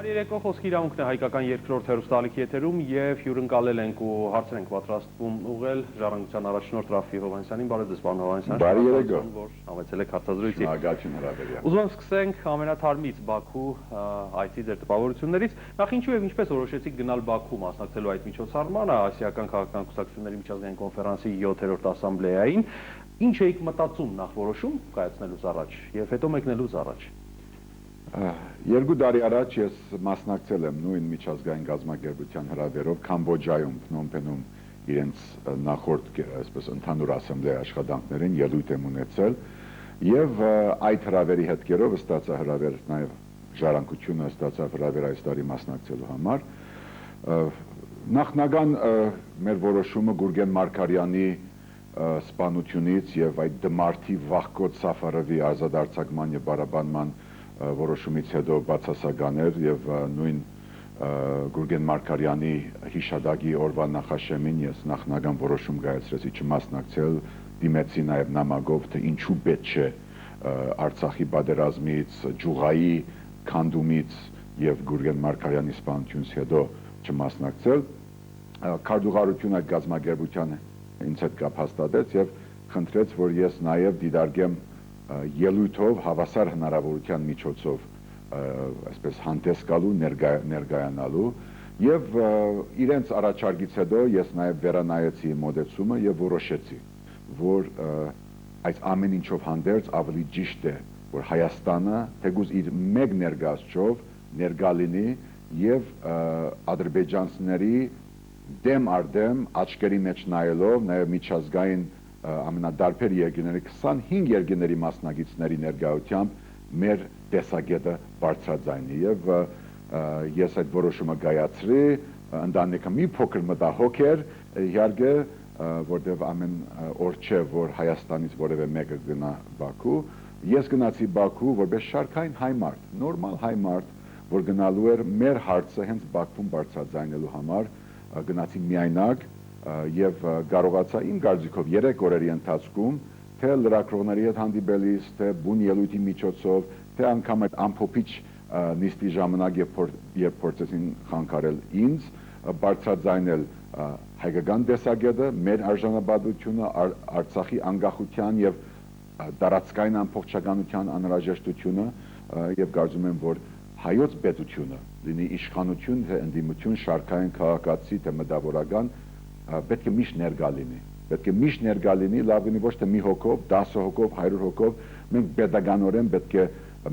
Բարի երեկո, խոսքի իրավունքն է հայկական երկրորդ հեռուստաալիքի եթերում եւ հյուրընկալել ենք ու հարցեր ենք պատրաստվում ուղղել Ժառանգության առաջնորդ Ռաֆֆի Հովհաննիսյանին։ Բարև ձեզ, պարոն Հովհաննիսյան։ Բարի երեկո, որ համեցել եք հարցազրույցի։ Շնորհակալություն հրավերին։ Ուզում եմ սկսենք ամենաթարմից Բաքու այցի ձեր տպավորություններից։ Նախ ինչու եւ ինչպես որոշեցիք գնալ Բաքու մասնակցելու այդ միջոցառմանը, Ասիական քաղաքական կուսակցությունների միջազգային կոնֆերանսի 7-րդ ասամբլեային։ Ինչ էիք մտածում նախ որոշում կայացնելուց առաջ եւ հետո մեկնելուց առաջ։ 2 տարի առաջ ես մասնակցել եմ նույն միջազգային գազམ་ագերբության հրավերով Կամբոջայում, Փնոմ Փենում իրենց նախորդ այսպես ընդհանուր ասամբլեայի աշխատանքներին ելույթ եմ ունեցել եւ այդ հրավերի հետքերով ստացա հրավեր նաեւ ժառանգությունը ստացավ հրավեր այս տարի մասնակցելու համար։ Նախնական մեր որոշումը Գուրգեն Մարգարյանի սպանությունից եւ այդ դմարդի վախկոտ Սաֆարովի ազատարձակման եւ բարաբանման որոշումից հետո բացասական էր եւ նույն Գուրգեն Մարգարյանի հիշադակի օրվա նախաշեմին ես նախնական որոշում կայացրեցի չմասնակցել, դիմեցի նաեւ նամակով թե ինչու պետք չէ Արցախի պատերազմից, Ջուղայի քանդումից եւ Գուրգեն Մարգարյանի սպանությունից հետո չմասնակցել։ Քարտուղարությունը գազམ་ագերբության ինձ հետ կապ հաստատեց եւ խնդրեց, որ ես նաեւ դիտարկեմ ելույթով հավասար հնարավորության միջոցով այսպես հանդես գալու ներկայանալու եւ իրենց առաջարկից հետո ես նաեւ վերանայեցի մոդեցումը եւ որոշեցի որ այս ամեն ինչով հանդերձ ավելի ճիշտ է որ Հայաստանը թեկուզ իր մեկ ներկայացչով ներկա լինի եւ ադրբեջանցիների դեմ արդեմ աչքերի մեջ նայելով նաեւ միջազգային ամենադարբեր երկրների 25 երկրների մասնակիցների ներկայությամբ մեր տեսակետը բարձրաձայնի եւ ես այդ որոշումը կայացրի ընտանիքը մի փոքր մտահոգ էր իհարկե որտեղ ամեն օր չէ որ Հայաստանից որևէ մեկը գնա Բաքու ես գնացի Բաքու որպես շարքային հայ մարդ նորմալ հայ մարդ որ գնալու էր մեր հարցը հենց Բաքվում բարձրաձայնելու համար գնացի միայնակ եւ կարողացա իմ կարծիքով 3 օրերի ընթացքում թե լրագրողների հետ հանդիպելիս, թե բուն ելույթի միջոցով, թե անգամ այդ ամփոփիչ նիստի ժամանակ երբ փորձեցին խանգարել ինձ, բարձրաձայնել հայկական տեսակետը, մեր արժանապատվությունը, Արցախի անկախության եւ տարածքային ամբողջականության անհրաժեշտությունը եւ կարծում եմ, որ հայոց պետությունը լինի իշխանություն, թե ընդդիմություն, շարքային քաղաքացի, թե մտավորական պետք է միշտ ներկա լինի, պետք է միշտ ներկա լինի, լավ լինի ոչ թե մի հոգով, 10 հոգով, 100 հոգով, մենք պետականորեն պետք է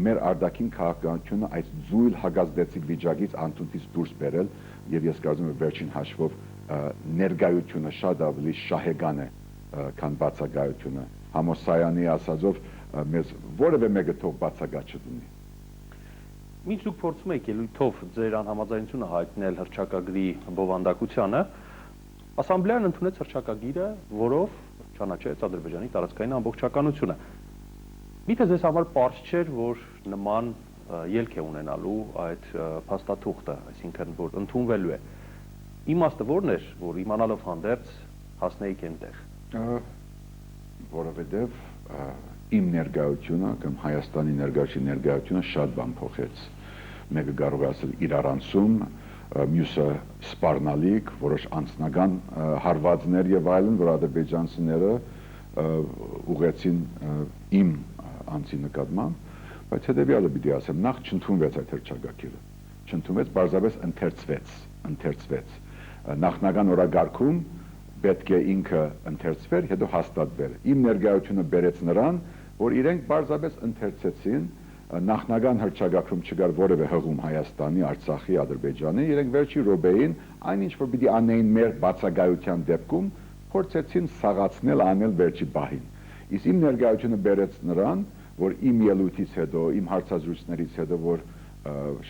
մեր արտաքին քաղաքականությունը այս զույլ հագազդեցիկ վիճակից անտունտից դուրս բերել եւ ես կարծում եմ վերջին հաշվով ներկայությունը շատ ավելի շահեկան է, քան բացակայությունը։ Համոսայանի ասածով մեզ որևէ մեկը թող բացակա չդնի։ Մինչ դուք փորձում եք ելույթով ձեր անհամաձայնությունը հայտնել հռչակագրի բովանդակությանը, Ասամբլեան ընդունեց հռչակագիրը, որով ճանաչեց Ադրբեջանի տարածքային ամբողջականությունը։ Միթե ձեզ համար պարզ չէր, որ նման ելք է ունենալու այդ փաստաթուղթը, այսինքն որ ընդունվելու է։ Իմաստը որն էր, որ իմանալով հանդերձ հասնեիք այնտեղ։ Որովհետև իմ ներկայությունը կամ Հայաստանի ներկայությունը շատ բան փոխեց։ Մեկը կարող է ասել իրարանցում, մյուսը սպառնալիք, որոշ անձնական հարվածներ եւ այլն, որ ադրբեջանցիները ուղեցին իմ անձի նկատմամբ, բայց հետեւյալը պիտի ասեմ, նախ չընդունվեց այդ հռչակագիրը, չընդունվեց, բարձրապես ընթերցվեց։ Նախնական օրակարգում պետք է ինքը ընթերցվեր, հետո հաստատվեր։ Իմ ներկայությունը բերեց նրան, որ իրենք բարձրապես ընթերցեցին նախնական հռչակագրում չկար որևէ հղում Հայաստանի, Արցախի, Ադրբեջանի, իրենք վերջի րոպեին այնինչ որ պիտի անեին մեր բացակայության դեպքում, փորձեցին սաղացնել անել վերջի պահին։ Իսկ իմ ներկայությունը բերեց նրան, որ իմ ելույթից հետո, իմ հարցազրույցներից հետո, որ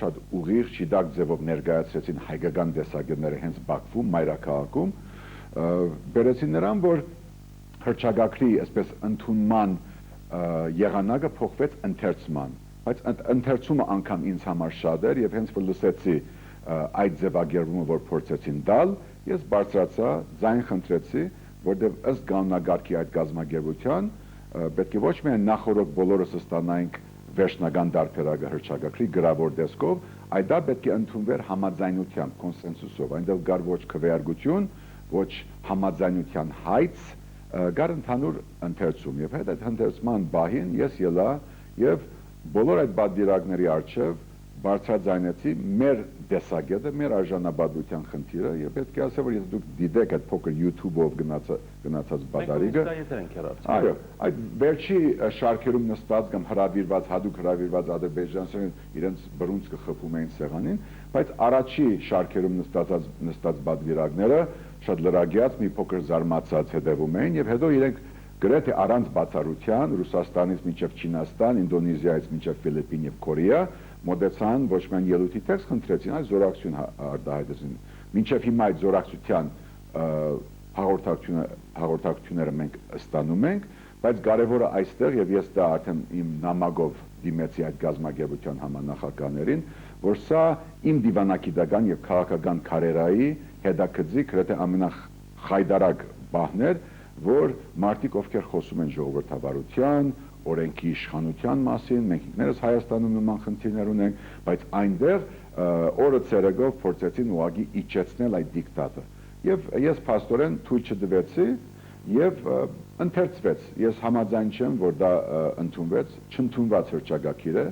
շատ ուղիղ, ճիդակ ձևով ներկայացրեցին հայկական տեսակետները հենց Բաքվում, մայրաքաղաքում, բերեցին նրան, որ հռչակագրի այսպես ընդունման եղանակը փոխվեց ընթերցման, բայց ընթերցումը անգամ ինձ համար շատ էր եւ հենց որ լսեցի այդ ձևակերպումը, որ փորձեցին տալ, ես բարձրացա, ձայն խնդրեցի, որտեղ ըստ կանոնակարգի այդ գազམ་ագերբության պետք է ոչ միայն նախորդ բոլորս ստանայինք վերջնական դարբերակը հռչակագրի գրավոր տեսքով, այդ դա պետք է ընդունվեր համաձայնությամբ, կոնսենսուսով, այնտեղ կար ոչ քվեարկություն, ոչ համաձայնության հայց, կար ընդհանուր ընթերցում, եւ այդ ընթերցման բահին ես ելա եւ բոլոր այդ բادرակների առջեւ բարձրաձայնեցի մեր տեսակետը, մեր արժանապատվության խնդիրը եւ պետք է ասեմ, որ եթե դուք դիտեք այդ փոքր YouTube-ով գնացած բادرիկը, այո, այդ վերջի շարքերում նստած կամ հրավիրված, հadoop հրավիրված ադրբեջանցիներ իրենց բռունցքը խփում էին սեղանին, բայց առաջի շարքերում նստած բادرակները շատ լրագյաց, մի փոքր զարմացած հետևում էին եւ հետո իրենք գրեթե առանց բացառության Ռուսաստանից մինչև Չինաստան, Ինդոնեզիայից մինչև Ֆիլիպին եւ Կորեա մոտեցան ոչ միայն ելույթի տեքստ խնդրեցին, այլ զորակցություն արտահայտեցին։ Մինչև հիմա այդ զորակցության հաղորդակցությունները մենք ստանում ենք, բայց կարևորը այստեղ եւ ես դա արդեն իմ նամակով դիմեցի այդ գազագերբության համանախագահներին, որ սա իմ դիվանագիտական եւ քաղաքական կարիերայի հետաքրքիր գրեթե ամենախայդարակ բահներ, որ մարդիկ ովքեր խոսում են ժողովրդավարության, օրենքի իշխանության մասին, մենք ինքներս Հայաստանում նման խնդիրներ ունենք, բայց այնտեղ օրը ցերեկով փորձեցին ուղղակի իջեցնել այդ դիկտատը։ Եվ ես փաստորեն թույլ չտվեցի եւ ընթերցվեց։ Ես համաձայն չեմ, որ դա ընդունվեց, չընդունված հրճակագիր է,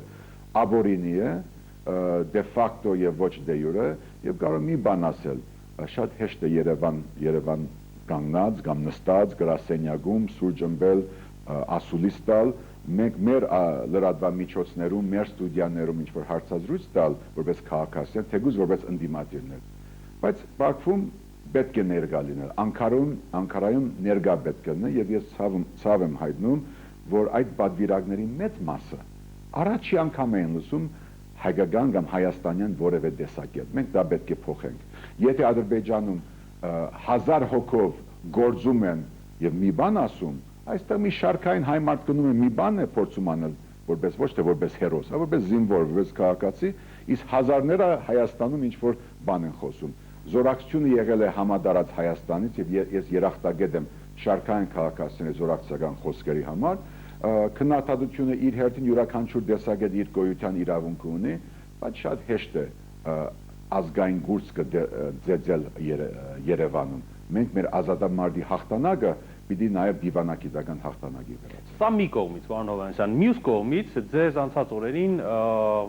աբորինի է, դե ֆակտո եւ ոչ դե յուրե, եւ կարող մի բան ասել, շատ հեշտ է Երևան կանգնած կամ նստած գրասենյակում սուրճ ըմբել ասուլիս տալ, մենք մեր լրատվամիջոցներում, մեր ստուդիաներում ինչ-որ հարցազրույց տալ, որպես քաղաքացիներ, թեկուզ որպես ընդդիմադիրներ։ Բայց Բաքվում պետք է ներկա լինել, Անկարայում ներկա պետք է լինել, եւ ես ցավ եմ հայտնում, որ այդ բادرակների մեծ մասը առաջի անգամ են լսում հայկական կամ հայաստանյան որևէ տեսակետ։ Մենք դա պետք է փոխենք։ Եթե Ադրբեջանում 1000 հոգով գործում են եւ մի բան ասում, այստեղ մի շարքային հայ մարդ գնում է մի բան է փորձում անել, որպես ոչ թե որպես հերոս, այլ որպես զինվոր, որպես քաղաքացի, իսկ հազարները Հայաստանում ինչ որ բան են խոսում։ Զորակցությունը եղել է համադարած Հայաստանից եւ ես երախտագետ եմ շարքային քաղաքացիների զորակցական խոսքերի համար, քննադատությունը իր հերթին յուրաքանչյուր տեսակետ իր գոյության իրավունք ունի, բայց շատ հեշտ է ազգային գուրծ կձեձել Երևանում։ Մենք մեր ազատամարտի հաղթանակը պիտի նաև դիվանագիտական հաղթանակի վերածենք։ Սա մի կողմից, պարոն Հովհաննիսյան, մյուս կողմից ձեզ անցած օրերին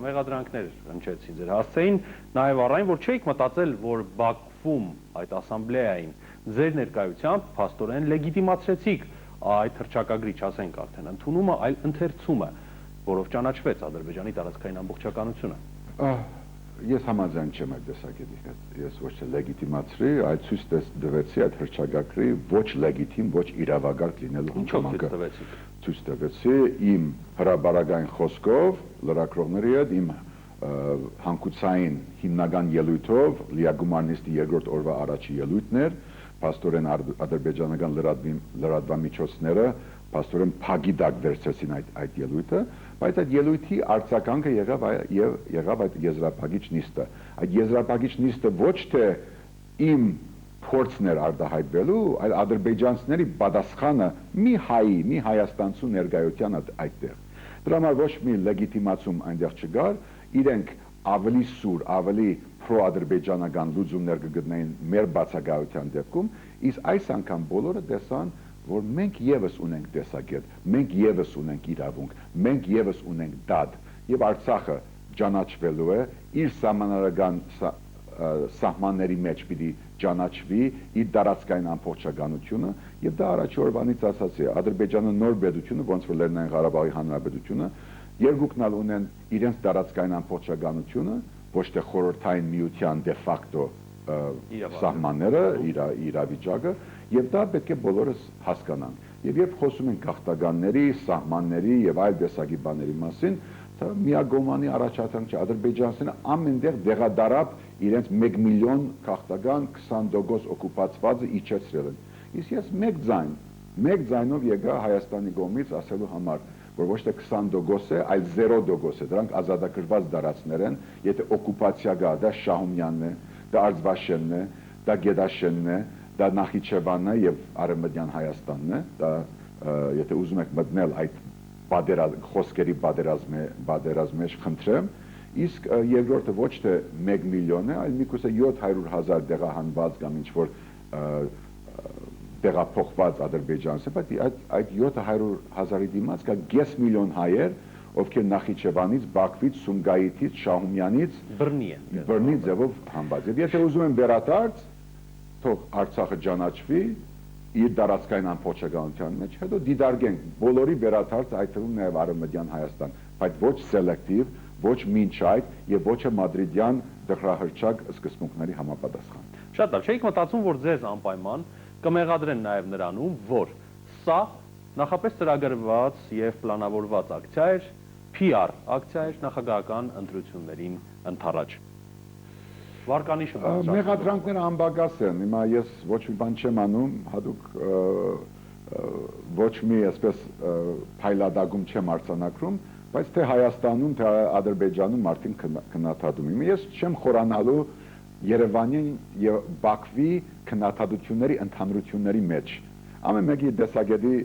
մեղադրանքներ հնչեցին, ձեր հասցեին նաև առայն, որ չէիք մտածել, որ Բաքվում այդ ասամբլեային ձեր ներկայությամբ փաստորեն լեգիտիմացրեցիք այդ հռչակագրի, չասենք արդեն ընդունումը, այլ ընթերցումը, որով ճանաչվեց Ադրբեջանի տարածքային ամբողջականությունը։ Ես համաձայն չեմ այդ տեսակետի հետ, ես ոչ թե լեգիտիմացրի, այլ ցույց տվեցի այդ հռչակագրի ոչ լեգիտիմ, ոչ իրավագարկ լինելու հանգամանքը։ Ցույց տվեցի իմ հրաբարական խոսքով, լրագրողների հետ, իմ հանգուցային հիմնական ելույթով, լիագումարնիստի երկրորդ օրվա առաջի ելույթներ, փաստորեն ադրբեջանական լրատվամիջոցները փաստորեն փագի դակ վերցրեցին այդ ելույթը, բայց այդ ելույթի արձագանքը եղավ այդ եզրափակիչ նիստը։ Այդ եզրափակիչ նիստը ոչ թե իմ փորձն էր արտահայտվելու, այլ ադրբեջանցիների պատասխանը մի հայի, մի հայաստանցու ներկայության այդտեղ։ Դրա համար ոչ մի լեգիտիմացում այնտեղ չկար, իրենք ավելի սուր, ավելի պրո-ադրբեջանական լուծումներ կգտնեին մեր բացակայության դեպքում, իսկ այս անգամ բոլորը տեսան, որ մենք եւս ունենք տեսակետ, մենք եւս ունենք իրավունք, մենք եւս ունենք դատ, եւ Արցախը ճանաչվելու է իր սահմանարական սահմանների մեջ պիտի ճանաչվի իր տարածքային ամբողջականությունը, եւ դա առաջի օրվանից ասացի, Ադրբեջանը նոր պետությունը, ոնց որ Լեռնային Ղարաբաղի Հանրապետությունը, երկուքն ալ ունեն իրենց տարածքային ամբողջականությունը, ոչ թե խորհրդային միության դե ֆակտո սահմանները, իրավիճակը, եւ դա պետք է բոլորս հասկանանք։ Եվ երբ խոսում ենք գաղթականների, սահմանների եւ այլ տեսակի բաների մասին, դա միագոմանի առաջադրանք չէ, ադրբեջանցիները ամենտեղ դեղադարապ իրենց 1 միլիոն գաղթական 20% օկուպացվածը իջեցրել են։ Իսկ ես մեկ ձայնով եկա Հայաստանի կողմից ասելու համար, որ ոչ թե 20% է, այլ 0% է, դրանք ազատագրված դարածներ են, եթե օկուպացիա կա, դա Շահումյանն է, դա Արձվաշենն է, դա Գեդաշենն է, դա Նախիջևանն է եւ Արևմտյան Հայաստանն է, դա եթե ուզում եք մտնել այդ խոսքերի պատերազմի մեջ, խնդրեմ, Իսկ երկրորդը ոչ թե 1 միլիոն է, այլ միգուցե 700,000 դեղահանված կամ ինչ-որ տեղափոխված ադրբեջանցի, բայց այդ 700,000-ի դիմաց կա 5 միլիոն հայեր, ովքեր Նախիջևանից, Բաքվից, Սումգայիթից, Շահումյանից բռնի ձևով համբած։ Եվ եթե ուզում են վերադարձ, թող Արցախը ճանաչվի իր դարածքային ամբողջականության մեջ, հետո դիտարկենք բոլորի վերադարձ, այդ թվում նաև Արևմտյան Հայաստան, բայց ոչ սելեկտիվ, ոչ մինչ այդ եւ ոչ մադրիդյան դխրահրճակ սկզբունքների համապատասխան։ Շատ լավ, չէիք մտածում, որ ձեզ անպայման կմեղադրեն նաև նրանում, որ սա նախապես ծրագրված եւ պլանավորված ակցիա էր, PR ակցիա էր նախագահական ընտրություններին ընթառաջ։ Վարկանիշը մեղադրանքները անբագաս են։ Հիմա ես ոչ մի բան չեմ անում, հատուկ ոչ մի այսպես փայլադագում չեմ արձանագրում, բայց թե Հայաստանում, թե Ադրբեջանում մարդին քննադատում եմ։ Ես չեմ խորանալու Երևանի եւ Բաքվի քննադատությունների ընդհանրությունների մեջ։ Ամեն մեկի տեսակետի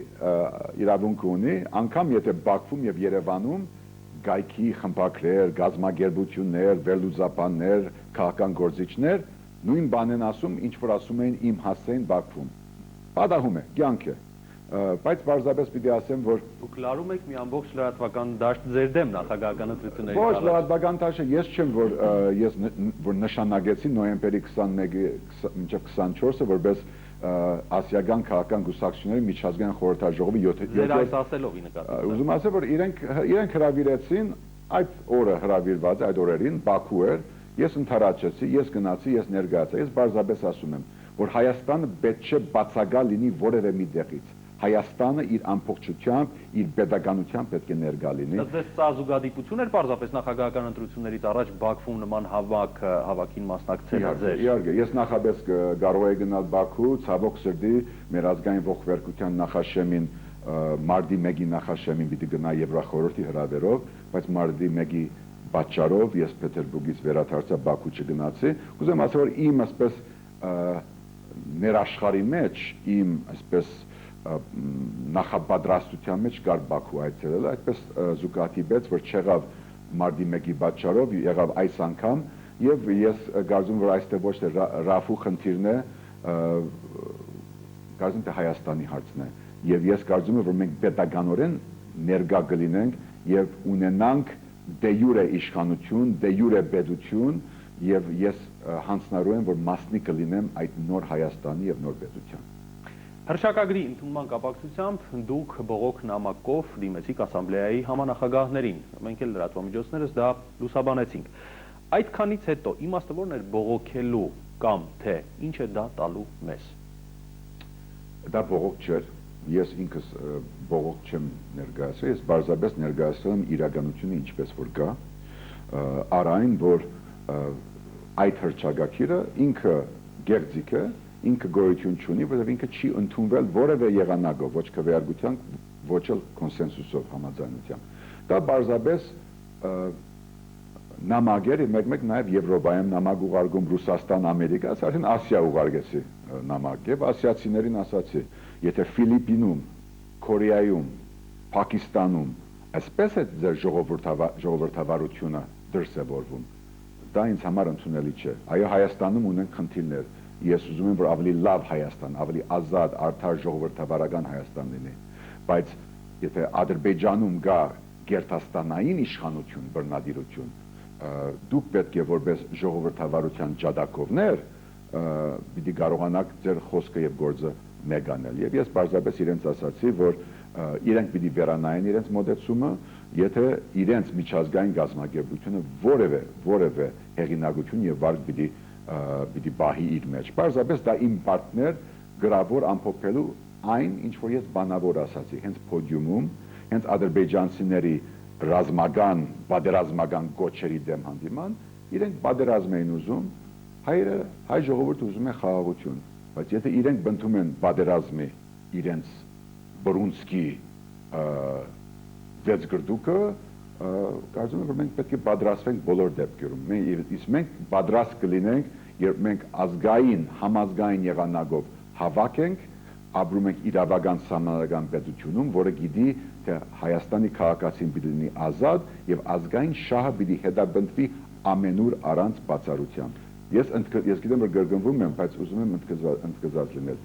իրավունք ունի, անգամ եթե Բաքվում եւ Երևանում գայքի խմբակներ, գազագերբություններ, վերլուծաբաններ, քաղաքական գործիչներ նույն բանն են ասում, ինչ որ ասում էին իմ հասցեին Բաքվում։ Պատահում է, կյանք է։ Բայց պարզապես պիտի ասեմ, որ դուք լարում եք մի ամբողջ լրատվական դաշտ ձեր դեմ նախագահական ընտրությունների ոչ լրատվական դաշտը ես չեմ, որ նշանակեցի նոյեմբերի 21-ի մինչև 24-ը որպես ասիական քաղաքական գուսակցությունների միջազգային խորհրդաժողովի 7-րդ այս ասելով ի նկատի։ Ուզում ասել, որ իրենք հրավիրեցին այդ օրը հրավիրված այդ օրերին Բաքու էր, ես ընդառաջեցի, ես գնացի, ես ներկայացա, ես բարձրապես ասում եմ, որ Հայաստանը պետք չէ բացակա լինի որևէ մի տեղից։ Հայաստանը իր ամբողջությամբ, իր pedagogiությամբ պետք է ներկա լինի։ Դες սա զուգադիպություն էր պարզապես նախագահական ընտրություններից առաջ Բաքվում նման հավաքին մասնակցելը ձեր։ Իհարկե, ես նախապես կարող եի գնալ Բաքու, ցավոք սրտի մեր ազգային ողբերգության նախաշեմին մարտի 1-ի նախաշեմին պիտի գնա Եվրախորհրդի հրավերով, բայց մարտի 1-ի պատճառով ես Պետերբուրգից վերադարձա Բաքու չգնացի։ Կուզեմ ասել, որ իմ այսպես ներաշխարի մեջ, իմ այսպես նախապատրաստության մեջ կար Բաքու այցելելը, այդպես զուգադիպեց, որ չեղավ մարտի 1-ի պատճառով, եղավ այս անգամ, եւ ես կարծում որ այստեղ ոչ թե Ռաֆու խնդիրն է, կարծում թե Հայաստանի հարցն է, եւ ես կարծում եմ, որ մենք պետականորեն ներկա կլինենք եւ ունենանք դե յուրե իշխանություն, դե յուրե պետություն, եւ ես հանձնարարում եմ, որ մասնիկ կլինեմ այդ նոր Հայաստանի եւ նոր պետության։ Հռչակագրի ընդունման կապակցությամբ դուք բողոք նամակով դիմեցիք ասամբլեայի համանախագահներին, մենք էլ լրատվամիջոցներս դա լուսաբանեցինք։ Այդքանից հետո իմաստը որն էր բողոքելու կամ թե ինչ է դա տալու մեզ։ Դա բողոք չէր, ես ինքս բողոք չեմ ներկայացրել, ես բարձրապես ներկայացրել եմ իրականությունը ինչպես որ կա, առայն որ այդ հռչակագիրը ինքը գեղձիկ է, ինքը գոյություն չունի, որովհետև ինքը չի ընդունվել որևէ եղանակով, ոչ քվեարկությամբ, ոչ էլ կոնսենսուսով համաձայնությամբ։ Դա բարձրապես նամակ էր, մեկ-մեկ նաև Եվրոպայում նամակ ուղարկում Ռուսաստան, Ամերիկա, արդեն Ասիա ուղարկեցի նամակ եւ ասիացիներին ասացի, եթե Ֆիլիպինում, Կորեայում, Պակիստանում այսպես է ձեր ժողովրդավարությունը դրսևորվում, դա ինձ համար ընդունելի չէ։ Այո, Հայաստանում ունենք խնդիրներ։ Ես ուզում եմ, որ ավելի լավ Հայաստան, ավելի ազատ, արդար ժողովրդավարական Հայաստան լինի, բայց եթե Ադրբեջանում գա գերտաստանային իշխանություն, բռնադիրություն, դուք պետք է որպես ժողովրդավարության ջատագովներ պիտի կարողանաք ձեր խոսքը եւ գործը մեկ անել։ Եվ ես բարձրապես իրենց ասացի, որ իրենք պիտի վերանայեն իրենց մոտեցումը, եթե իրենց միջազգային գազམ་ագերբությունը որևէ հեղինակություն եւ վարկ պիտի բահի իր մեջ։ Պարզապես դա իմ պարտներ գրավոր ամփոփելու այն, ինչ որ ես բանավոր ասացի, հենց պոդիումում, հենց ադրբեջանցիների ռազմական, պատերազմական գոչերի դեմ հանդիման, իրենք պատերազմ էին ուզում, հայ ժողովուրդը ուզում է խաղաղություն, բայց եթե իրենք բնդում են պատերազմի իրենց բրունսկի վեցգրդուկը, կարծում եմ, որ մենք պետք է պատրաստվենք բոլոր դեպքերում։ Իսկ մենք պատրաստ կլինենք, երբ մենք ազգային, համազգային եղանակով հավաք ենք, ապրում ենք իրավական սահմանադրական պետությունում, որը գիտի, թե Հայաստանի քաղաքացին պիտի լինի ազատ եւ ազգային շահը պիտի հետապնդվի ամենուր առանց բացառության։ Ես գիտեմ, որ գրգռվում եմ, բայց ուզում եմ ընդգծած լինել։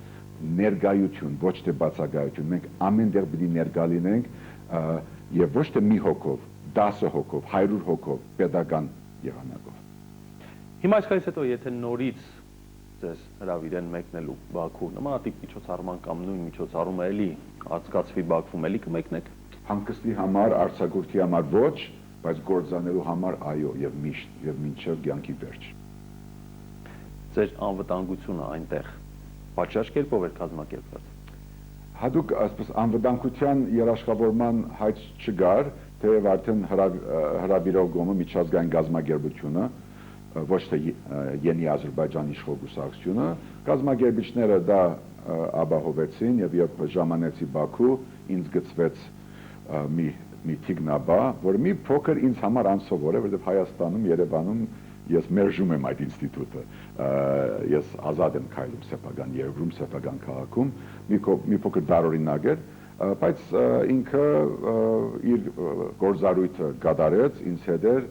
Ներկայություն, ոչ թե բացակայություն։ Մենք ամենտեղ պիտի ներկա լինենք եւ ոչ թե մի հոգով, 10 հոգով, 100 հոգով, pedagogan եղանակով։ Հիմա այսքանից հետո եթե նորից ձեզ հրավիրեն մեկնելու Բաքու, նմանատիպ միջոցառման կամ նույն միջոցառումը էլի անցկացվի Բաքվում, էլի կմեկնեք։ Հանգստի համար, արձակուրդի համար ոչ, բայց գործանելու համար այո եւ միշտ եւ մինչեւ կյանքի վերջ։ Ձեր անվտանգությունը այնտեղ պատշաճ կերպով էր կազմակերպված։ Հատուկ այսպես անվտանգության երաշխավորման հայց չկար, թեև արդեն հրավիրող կողմը միջազգային գազམ་ագերբությունը, ոչ թե Յենի Ադրբեջանի իշխող կուսակցությունը, գազམ་ագերբիչները դա ապահովեցին եւ երբ ժամանեցի Բաքու, ինձ գծվեց մի թիգնաբա, որը մի փոքր ինձ համար անսովոր է, որովհետեւ Հայաստանում, Երևանում ես մերժում եմ այդ ինստիտուտը, ես ազատ եմ քայլում սեփական երկրում, սեփական քաղաքում, մի փոքր դարօրինակ էր, բայց ինքը իր գործառույթը կատարեց, ինձ հետ էր,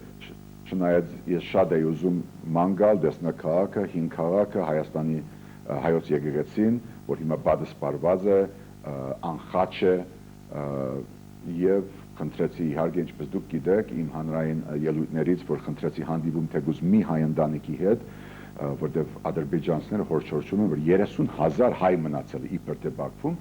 չնայած ես շատ էի ուզում ման գալ, տեսնել քաղաքը, հին քաղաքը, Հայաստանի հայոց եկեղեցին, որ հիմա պատասպարված է, անխաչ է եւ խնդրեցի իհարկե ինչպես դուք գիտեք իմ հանրային ելույթներից որ խնդրեցի հանդիպում թեկուզ մի հայ ընտանիքի հետ որտեղ ադրբեջանցիները հորչորչում են որ 30,000 հայ մնացել է իբր թե Բաքվում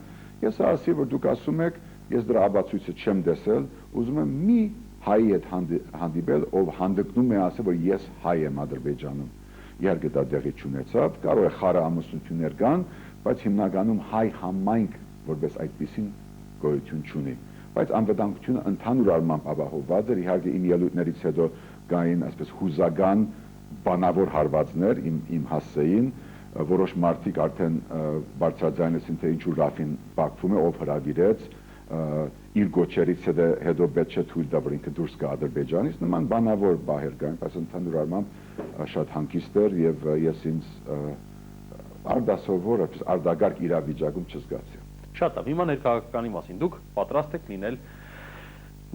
ես ասի որ դուք ասում եք ես դրա ապացույցը չեմ տեսել ուզում եմ մի հայի հետ հանդիպել ով հանդգնում է ասել որ ես հայ եմ Ադրբեջանում իհարկե դա տեղի չունեցավ կարող է խառը ամուսնություններ կան բայց հիմնականում հայ համայնք որպես այդպեսին գոյություն չունի բայց անվտանգությունը ընդհանուր առմամբ ապահովված էր իհարկե իմ ելույթներից հետո կային այսպես հուզական բանավոր հարվածներ իմ հասցեին որոշ մարդիկ արդեն բարձրաձայնեցին թե ինչու Ռաֆին Բաքվում է ով հրավիրեց իր գոչերից հետո պետք չէ թույլ տա որ ինքը դուրս գա Ադրբեջանից նման բանավոր բաներ կային բայց ընդհանուր առմամբ շատ հանգիստ էր եւ ես ինձ արդասովոր այսպես արդագարգ իրավիճակում չզգացի Շատ լավ, հիմա ներկայականի մասին դուք պատրաստ եք լինել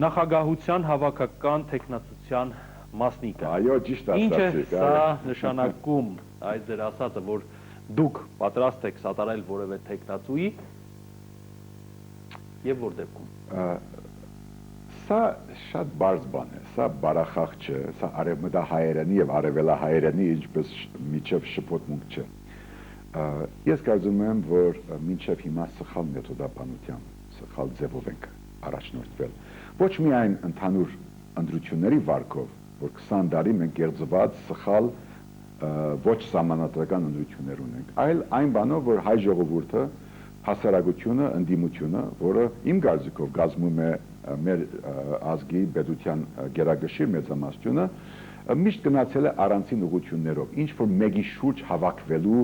նախագահության հավաքական տեխնացության մասնիկը։ Այո, ճիշտ ասացիք։ Ինչ է սա նշանակում այդ ձեր ասածը, որ դուք պատրաստ եք սատարել որևէ տեխնացուի եւ որ դեպքում։ Սա շատ բարձ բան է, սա բարախախ չէ, սա արևմտահայերենի եւ արևելահայերենի ինչպես միջև շփոթմունք չէ։ Ես կարծում եմ, որ մինչև հիմա սխալ մեթոդաբանությամբ, սխալ ձևով ենք առաջնորդվել։ Ոչ միայն ընդհանուր ընտրությունների վարկով, որ 20 տարի մենք կեղծված սխալ ոչ սահմանադրական ընտրություններ ունենք, այլ այն բանով, որ հայ ժողովուրդը, հասարակությունը, ընդդիմությունը, որը իմ կարծիքով կազմում է մեր ազգի պետության գերագշիր մեծամասնությունը, միշտ գնացել է առանցին ուղղություններով, ինչ որ մեկի շուրջ հավաքվելու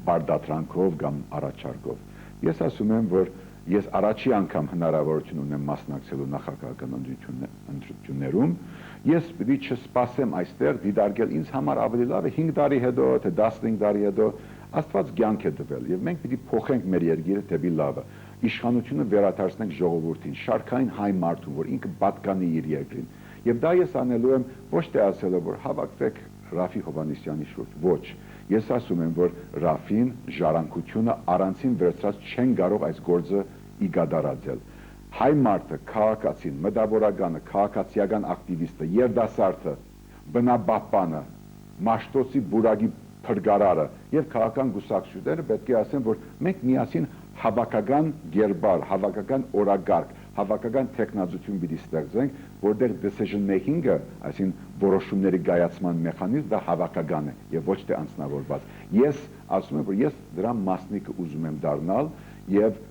բարդատրանքով կամ առաջարկով։ Ես ասում եմ, որ ես առաջի անգամ հնարավորություն ունեմ մասնակցելու նախագահական ընտրություններում, ես պիտի չսպասեմ այստեղ դիտարկել ինձ համար ավելի լավ է 5 տարի հետո, թե 15 տարի հետո, Աստված կյանք է տվել եւ մենք պիտի փոխենք մեր երկիրը դեպի լավը։ Իշխանությունը վերադարձնենք ժողովրդին, շարքային հայ մարդուն, որ ինքը պատկանի իր երկրին։ Եվ դա ես անելու եմ ոչ թե ասելով, որ հավաքվեք Ռաֆի Հովհաննիսյանի շուրջ, ոչ։ Ես ասում եմ, որ Ռաֆին ժառանգությունը առանցին վերցրած չեն կարող այս գործը իգադարացնել։ Հայ մարդը, քաղաքացին, մտավորականը, քաղաքացիական ակտիվիստը, երդասարտը, բնապահպանը, Մաշտոցի բուրագի փրկարարը եւ քաղաքական գուսակցությունները պետք է ասեն, որ մենք միասին հավաքական գերբար, հավաքական օրագարկ, հավաքական տեխնազություն պիտի ստեղծենք, որտեղ decision making-ը, այսին որոշումների կայացման մեխանիզմը դա հավաքական է եւ ոչ թե անձնավորված։ Ես ասում եմ, որ ես դրա մասնիկը ուզում եմ դառնալ եւ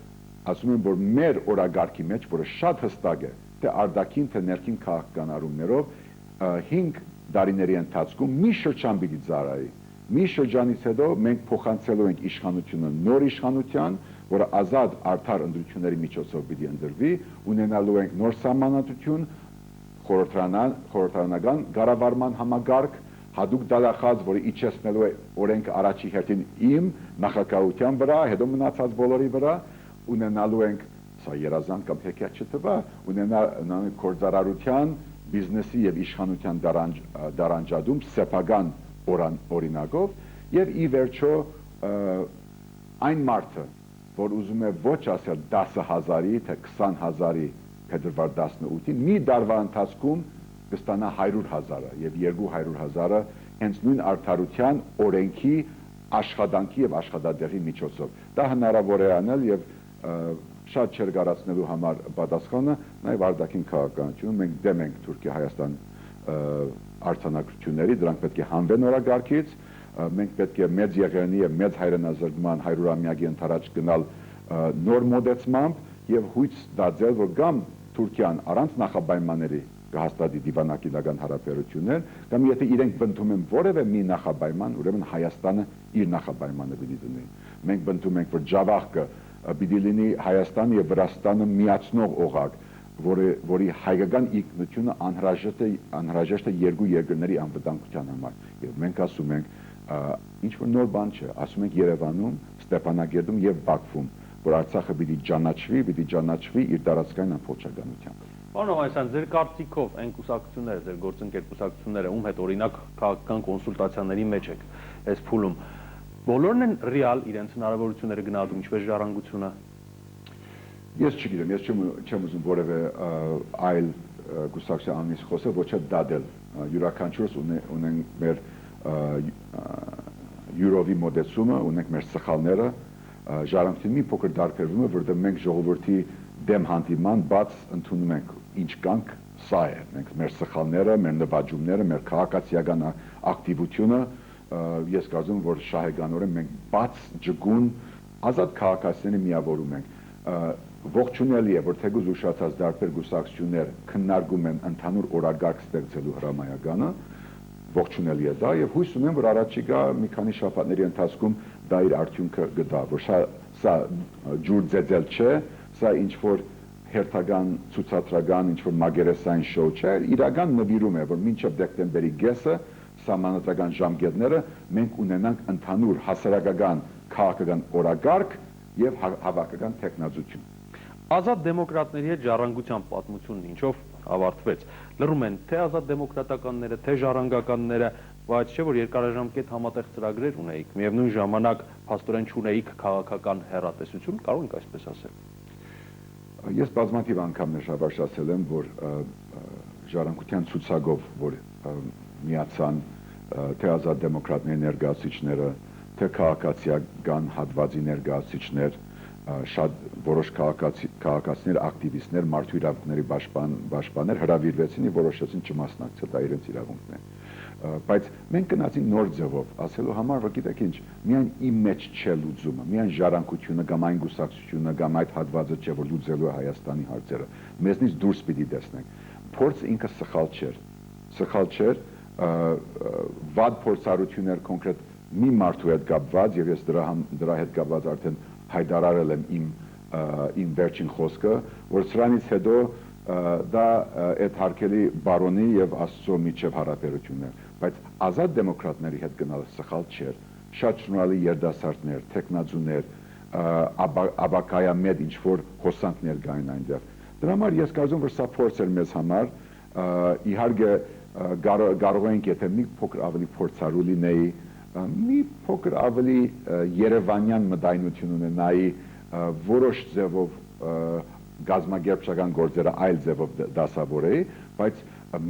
ասում եմ, որ մեր օրագարկի մեջ, որը շատ հստակ է, թե արտաքին, թե ներքին քաղաքական առումներով 5 տարիների ընթացքում մի շրջան պիտի ծառայի։ Մի շրջանից հետո մենք փոխանցելու ենք իշխանությունը նոր իշխանության, որը ազատ արդար ընտրությունների միջոցով պիտի ընտրվի, ունենալու ենք նոր սահմանադրություն, խորհրդարանական կառավարման համագարկ, հատուկ դատախազ, որը իջեցնելու է օրենքը առաջի հերթին իմ նախագահության վրա, հետո մնացած բոլորի վրա, ունենալու ենք սա երազանք կամ հեքիաթ չթվա, ունենալ գործարարության, բիզնեսի եւ իշխանության դարանջադում սեփական օրինակով եւ ի վերջո այն մարդը, որ ուզում է ոչ ասել 10,000-ի, թե 20,000-ի փետրվար 18-ին, մի դարվա ընթացքում կստանա 100,000-ը եւ 200,000-ը հենց նույն արդարության, օրենքի, աշխատանքի եւ աշխատադեղի միջոցով։ Դա հնարավոր է անել եւ շատ չերգարացնելու համար պատասխանը նաեւ արտաքին քաղաքականություն։ Մենք դեմ ենք Թուրքիա-Հայաստան արձանագրությունների, դրանք պետք է հանվեն օրագարկից, մենք պետք է մեծ եղերնի եւ մեծ հայրենազրկման 100-ամյակի ընթരാճ գնալ նոր մոդեցմամբ եւ հույս դարձել, որ կամ Թուրքիան առանց նախապայմանների կհաստատի դիվանագիտական հարաբերություններ, կամ եթե իրենք բնդում են որևէ մի նախապայման, ուրեմն Հայաստանը իր նախապայմանը պիտի դնի։ Մենք բնդում ենք, որ Ջավախքը պիտի լինի Հայաստանը եւ Վրաստանը միացնող օղակ, որի հայկական ինքնությունը անհրաժեշտ է երկու երկրների անվտանգության համար։ Եվ մենք ասում ենք, ինչ որ նոր բան չէ, ասում ենք Երևանում, Ստեփանագերտում եւ Բաքվում, որ Արցախը պիտի ճանաչվի իր տարածքային ամբողջականությամբ։ Պարոն Հովհաննիսյան, ձեր կարծիքով այն կուսակցությունները, ձեր գործընկեր կուսակցությունները, ում հետ օրինակ քաղաքական կոնսուլտացիաների մեջ եք այս փուլում, բոլորն են ռեալ իրենց հնարավորությունները գնահատում, ինչպես Ժառանգությունը։ Ես չգիտեմ, ես չեմ ուզում որևէ այլ կուսակցության անունից խոսել, ոչ էլ դադել։ Յուրաքանչյուրս ունենք մեր յուրովի մոտեցումը, ունենք մեր սխալները, Ժառանգությունը մի փոքր դարբերվում է, որտեղ մենք ժողովրդի դեմ հանդիման բաց ընդունում ենք ինչ կանք, սա է, մենք մեր սխալները, մեր նվաճումները, մեր քաղաքացիական ակտիվությունը, ես կարծում եմ, որ շահեգանորեն մենք բաց ջգուն ազատ քաղաքացիների միավորում ենք։ Ողջունելի է, որ թեկուզ ուշացած դարբեր կուսակցություններ քննարկում են ընդհանուր օրագարկ ստեղծելու հրամայականը, ողջունելի է դա եւ հույս ունեմ, որ առաջիկա մի քանի շաբաթների ընթացքում դա իր արդյունքը կտա, որ սա ջուր ձեձել չէ, սա ինչ որ հերթական ցուցադրական, ինչ որ մագերեսային շոու չէ, իրական նվիրում է, որ մինչև դեկտեմբերի կեսը սահմանադրական ժամկետները մենք ունենանք ընդհանուր հասարակական քաղաքական օրագարկ եւ հավաքական տեխնազություն։ Ազատ դեմոկրատների հետ ժառանգության պատմությունն ինչով ավարտվեց։ Լռում են թե ազատ դեմոկրատականները, թե ժառանգականները, բայց չէ որ երկարաժամկետ համատեղ ծրագրեր ունեիք, միևնույն ժամանակ փաստորեն չունեիք քաղաքական հեռատեսություն, կարող ենք այսպես ասել։ Ես բազմաթիվ անգամներ շարունակել եմ, որ ժառանգության ցուցակով, որ միացան թե ազատ դեմոկրատների ներկայացուցիչները, թե քաղաքացիական հատվածի ներկայացուցիչներ, շատ որոշ քաղաքացիներ, ակտիվիստներ, մարդու իրավունքների պաշտպաններ հրավիրվեցին եւ որոշեցին չմասնակցել, դա իրենց իրավունքն է։ Բայց մենք գնացինք նոր ձևով, ասելու համար, որ գիտեք ինչ, միայն իմ մեջ չէ լուծումը, միայն ժառանգությունը կամ այն գուսակցությունը կամ այդ հատվածը չէ, որ լուծելու է Հայաստանի հարցերը։ Մեզնից դուրս պիտի տեսնենք։ Փորձը ինքը սխալ չէր, վատ փորձառություններ կոնկրետ մի մարդու հետ կապված եւ ես դրա հետ կապված արդեն հայտարարել եմ իմ վերջին խոսքը, որ սրանից հետո դա այդ հարկելի բարոնի եւ Աստծո միջև հարաբերություններ, բայց ազատ դեմոկրատների հետ գնալը սխալ չէր, շատ շնորհալի երդասարտներ, տեխնազուներ, աբակայամետ ինչ որ հոսանքներ կային այնտեղ։ Դրա համար ես կարծում որ սա փորձ էր մեզ համար, իհարկե կարող ենք եթե մի փոքր ավելի փորձառու լինեի, մի փոքր ավելի երևանյան մտայնություն ունենայի, որոշ ձևով գազագերբչական գործերը այլ ձևով դասավորեի, բայց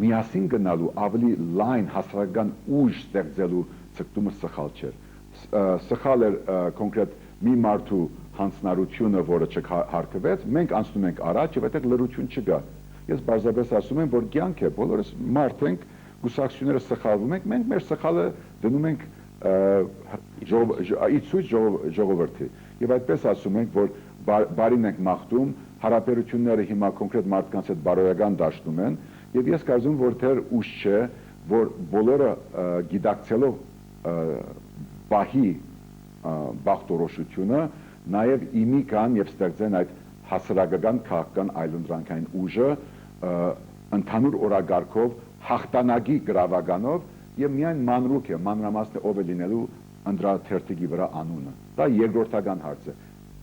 միասին գնալու ավելի լայն հասարակական ուժ ստեղծելու ցկտումը սխալ չէր։ Սխալ էր կոնկրետ մի մարդու հանձնարարությունը, որը չհարկվեց, մենք անցնում ենք առաջ եւ այդտեղ լրություն չկա։ Ես բարձրապես ասում եմ, որ կյանք է, բոլորս մարդ ենք, գուսակցությունները սխալվում ենք, մենք մեր սխալը դնում ենք իցույց ժողովրդի։ Եվ այդպես ասում ենք, որ բարին ենք մաղթում, հարաբերությունները հիմա կոնկրետ մարդկանց հետ բարոյական դաշտում են, եւ ես կարծում որ դեռ ուշ չէ, որ բոլորը գիտակցելով բահի բախտորոշությունը, նաեւ իմի կան եւ ստեղծեն այդ հասարակական քաղաքական այլընտրանքային ուժը ընդհանուր օրագարկով, հաղթանակի գրավականով եւ միայն մանրուք է, մանրամասն է ով է լինելու ընդրաթերթիկի վրա անունը։ Դա երկրորդական հարց է։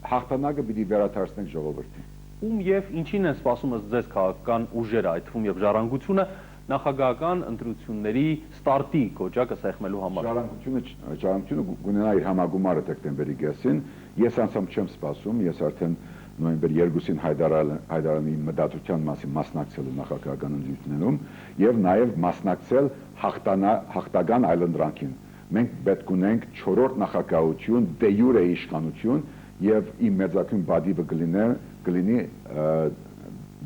Հաղթանակը պիտի վերադարձնենք ժողովրդին։ ում եւ ինչին են սպասում ըստ ձեզ քաղաքական ուժերը, այդ թվում եւ ժառանգությունը նախագահական ընտրությունների ստարտի կոճակը սեղմելու համար։ Ժառանգությունը կունենա իր համագումարը դեկտեմբերի կեսին, ես անձամբ չեմ սպասում, ես արդեն նոյեմբեր 2-ին Հայդարյանի մտադրության մասին մասնակցել նախագահական ընտրություններում եւ նաեւ մասնակցել հաղթական այլընտրանքին։ Մենք պետք ունենք 4-րդ նախագահություն, դե յուրե իշխանություն եւ իմ մեծակյուն բադիվը կլինի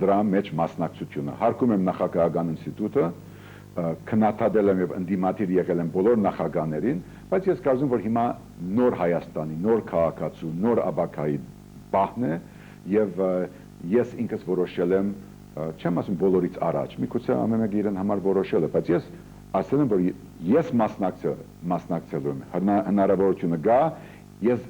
դրա մեջ մասնակցությունը։ Հարկում եմ նախագահական ինստիտուտը, քննադատել եմ եւ ընդդիմադիր եղել եմ բոլոր նախագահներին, բայց ես կարծում որ հիմա նոր Հայաստանի, նոր քաղաքացու, նոր ապագայի բահն է եւ ես ինքս որոշել եմ, չեմ ասում բոլորից առաջ, միգուցե ամեն մեկը իրեն համար որոշել է, բայց ես ասել եմ որ ես մասնակցելու եմ, հնարավորությունը կա, ես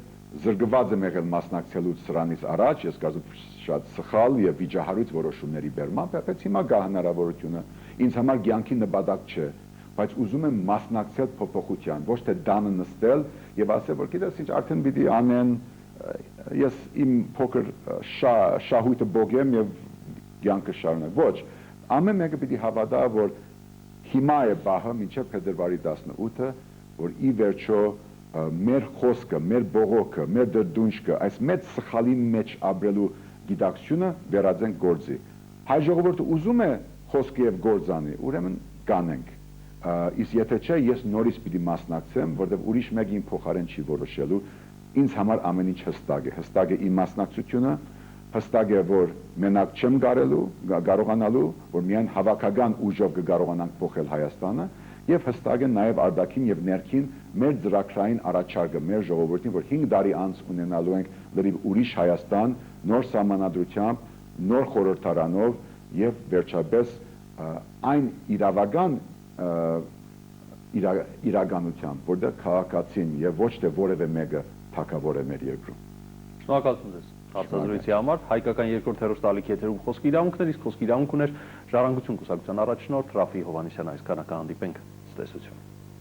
զրկված եմ եղել մասնակցելուց սրանից առաջ, ես կարծում շատ սխալ եւ վիճահարույց որոշումների բերմամբ, բայց հիմա կա հնարավորությունը, ինձ համար կյանքի նպատակ չէ, բայց ուզում եմ մասնակցել փոփոխության, ոչ թե դանը նստել եւ ասել որ գիտես ինչ արդեն պիտի անեն, ես իմ փոքր շահույթը բոգեմ եւ կյանքը շարունակ, ոչ, ամեն մեկը պիտի հավատա որ հիմա է բահը մինչեւ փետրվարի 18-ը, որ ի վերջո մեր խոսքը, մեր բողոքը, մեր դրդունջքը, այս մեծ սխալի մեջ ապրելու գիտակցությունը վերածենք գործի։ Հայ ժողովուրդը ուզում է խոսքը եւ գործանի, ուրեմն կանենք։ Իսկ եթե չէ, ես նորից պիտի մասնակցեմ, որովհետեւ ուրիշ մեկին փոխարեն չի որոշելու, ինձ համար ամեն ինչ հստակ է։ Հստակ է իմ մասնակցությունը, հստակ է որ մենակ չեմ կարողանալու, որ միայն հավաքական ուժով կկարողանանք փոխել Հայաստանը, եւ հստակ է նաեւ արտաքին եւ ներքին մեր ծրագրային առաջարկը մեր ժողովրդին, որ 5 տարի անց ունենալու ենք լրիվ ուրիշ Հայաստան, նոր սահմանադրությամբ, նոր խորհրդարանով եւ վերջապես այն իրականությամբ, որտեղ քաղաքացին եւ ոչ թե որևէ մեկը թագավոր է մեր երկրում։ Շնորհակալություն ձեզ հարցազրույցի համար։ Հայկական երկրորդ հեռուստալիքի եթերում խոսքի իրավունքներ, իսկ խոսքի իրավունք ուներ Ժառանգություն կուսակցության առաջնորդ Ռաֆի Հովհաննիսյանը, այսքանը կհանդիպենք, ցտեսություն։